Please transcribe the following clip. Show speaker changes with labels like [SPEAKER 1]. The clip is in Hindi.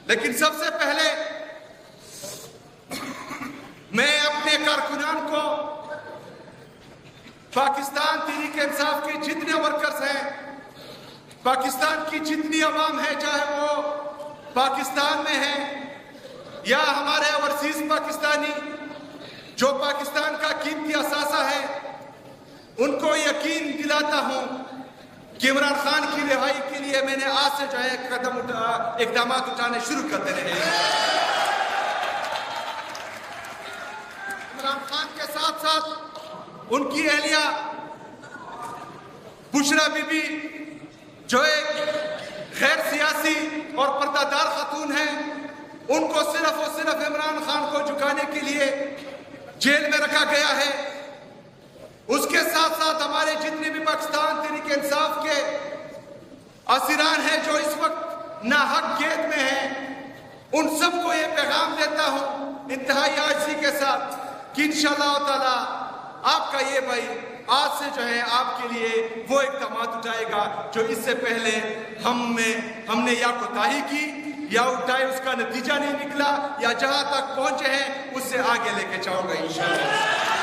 [SPEAKER 1] लेकिन सबसे पहले मैं अपने कारकुनान को, पाकिस्तान तहरीक-ए-इंसाफ के जितने वर्कर्स हैं, पाकिस्तान की जितनी अवाम है, चाहे वो पाकिस्तान में है या हमारे ओवरसीज पाकिस्तानी जो पाकिस्तान का कीमती असासा है, उनको यकीन दिलाता हूं कि इमरान खान की रिहाई के लिए मैंने आज से जो है इकदाम उठाने शुरू कर देने हैं। इमरान खान के साथ साथ उनकी अहलिया बुशरा बीबी जो एक गैर सियासी और पर्दादार खातून है, उनको सिर्फ और सिर्फ इमरान खान को झुकाने के लिए जेल में रखा गया है। उसके साथ साथ हमारे जितने भी पाकिस्तान तहरीक-ए-इंसाफ के असीरान हैं जो इस वक्त नाहक कैद में हैं, उन सबको ये पैगाम देता हूं इंतहाई आजिज़ी के साथ कि इंशाअल्लाह ताला आपका ये भाई आज से जो है आपके लिए वो इक़दाम उठाएगा जो इससे पहले हमने या कोताही की या उठाए, उसका नतीजा नहीं निकला, या जहां तक पहुंचे हैं उससे आगे लेके जाऊंगा इंशाअल्लाह।